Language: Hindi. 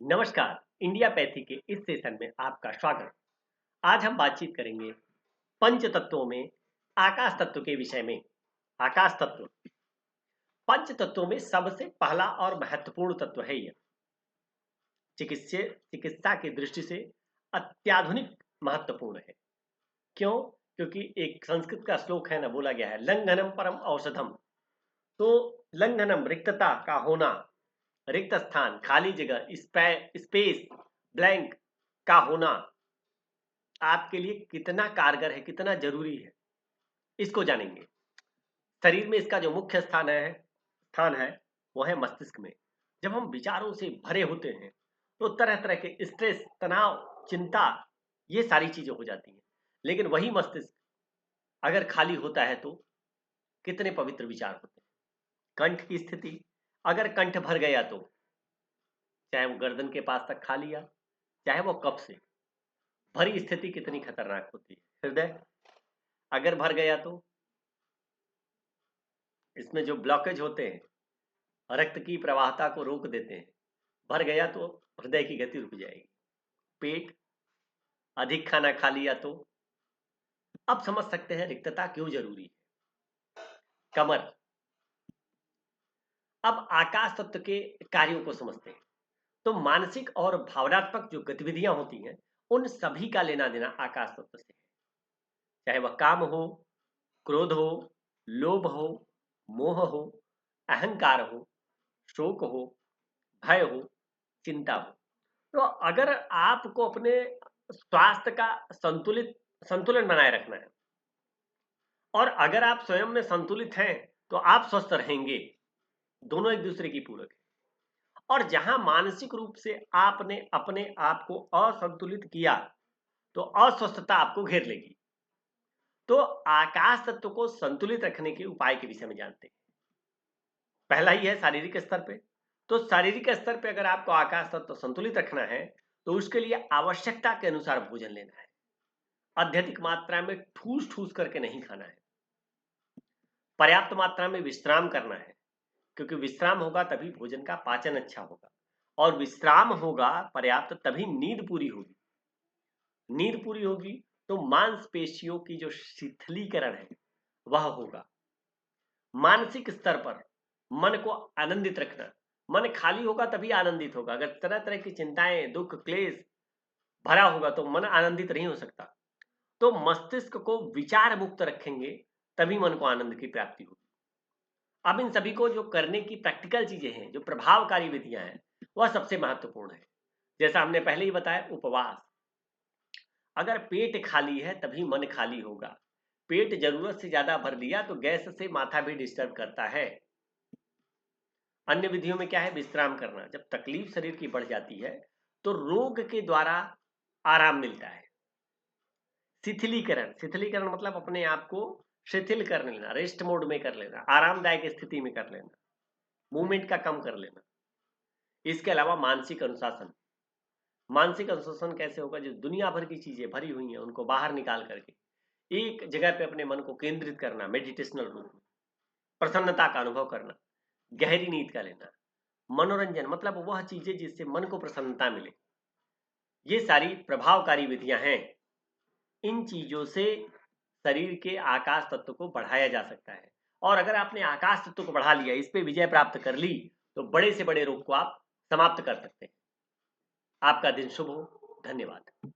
नमस्कार। इंडिया पैथी के इस सेशन में आपका स्वागत। आज हम बातचीत करेंगे पंच तत्वों में आकाश तत्व के विषय में। आकाश तत्व पंच तत्वों में सबसे पहला और महत्वपूर्ण तत्व है। यह चिकित्सा की दृष्टि से अत्याधुनिक महत्वपूर्ण है। क्यों? क्योंकि एक संस्कृत का श्लोक है ना, बोला गया है, लंघनम परम औषधम। तो लंघनम रिक्तता का होना, रिक्त स्थान, खाली जगह, स्पेस, ब्लैंक का होना आपके लिए कितना कारगर है, कितना जरूरी है, इसको जानेंगे। शरीर में इसका जो मुख्य स्थान है वो है मस्तिष्क में। जब हम विचारों से भरे होते हैं तो तरह तरह के स्ट्रेस, तनाव, चिंता, ये सारी चीजें हो जाती हैं। लेकिन वही मस्तिष्क अगर खाली होता है तो कितने पवित्र विचार होते हैं। कंठ की स्थिति, अगर कंठ भर गया तो चाहे वो गर्दन के पास तक खा लिया, चाहे वो कफ से भरी स्थिति कितनी खतरनाक होती है। हृदय अगर भर गया तो इसमें जो ब्लॉकेज होते हैं रक्त की प्रवाहता को रोक देते हैं। भर गया तो हृदय की गति रुक जाएगी। पेट अधिक खाना खा लिया तो अब समझ सकते हैं रिक्तता क्यों जरूरी है। कमर, अब आकाश तत्व के कार्यों को समझते हैं। तो मानसिक और भावनात्मक जो गतिविधियां होती हैं उन सभी का लेना देना आकाश तत्व से है। चाहे वह काम हो, क्रोध हो, लोभ हो, मोह हो, अहंकार हो, शोक हो, भय हो, चिंता हो। तो अगर आपको अपने स्वास्थ्य का संतुलन बनाए रखना है और अगर आप स्वयं में संतुलित हैं तो आप स्वस्थ रहेंगे। दोनों एक दूसरे की पूरक है। और जहां मानसिक रूप से आपने अपने आप को असंतुलित किया तो अस्वस्थता आपको घेर लेगी। तो आकाश तत्व को संतुलित रखने के उपाय के विषय में जानते हैं। पहला ही है शारीरिक स्तर पे। तो शारीरिक स्तर पे अगर आपको आकाश तत्व संतुलित रखना है तो उसके लिए आवश्यकता के अनुसार भोजन लेना है। अत्यधिक मात्रा में ठूस ठूस करके नहीं खाना है। पर्याप्त मात्रा में विश्राम करना है, क्योंकि विश्राम होगा तभी भोजन का पाचन अच्छा होगा और विश्राम होगा पर्याप्त तभी नींद पूरी होगी। नींद पूरी होगी तो मांसपेशियों की जो शिथिलीकरण है वह होगा। मानसिक स्तर पर मन को आनंदित रखना। मन खाली होगा तभी आनंदित होगा। अगर तरह तरह की चिंताएं, दुख, क्लेश भरा होगा तो मन आनंदित नहीं हो सकता। तो मस्तिष्क को विचार मुक्त रखेंगे तभी मन को आनंद की प्राप्ति होगी। अब इन सभी को जो करने की प्रैक्टिकल चीजें हैं, जो प्रभावकारी विधियां हैं, वह सबसे महत्वपूर्ण है। जैसा हमने पहले ही बताया, उपवास। अगर पेट खाली है तभी मन खाली होगा। पेट जरूरत से ज्यादा भर लिया तो गैस से माथा भी डिस्टर्ब करता है। अन्य विधियों में क्या है? विश्राम करना। जब तकलीफ शरीर की बढ़ जाती है तो रोग के द्वारा आराम मिलता है। शिथिलीकरण, शिथिलीकरण मतलब अपने आप को शिथिल कर लेना, रेस्ट मोड में कर लेना, आरामदायक स्थिति में कर लेना, मूवमेंट का कम कर लेना। इसके अलावा मानसिक अनुशासन। मानसिक अनुशासन कैसे होगा? जो दुनिया भर की चीजें भरी हुई हैं उनको बाहर निकाल करके एक जगह पे अपने मन को केंद्रित करना, मेडिटेशनल रूप में प्रसन्नता का अनुभव करना, गहरी नींद का लेना, मनोरंजन मतलब वह चीजें जिससे मन को प्रसन्नता मिले। ये सारी प्रभावकारी विधियां हैं। इन चीजों से शरीर के आकाश तत्व को बढ़ाया जा सकता है। और अगर आपने आकाश तत्व को बढ़ा लिया, इस पे विजय प्राप्त कर ली, तो बड़े से बड़े रोग को आप समाप्त कर सकते हैं। आपका दिन शुभ हो। धन्यवाद।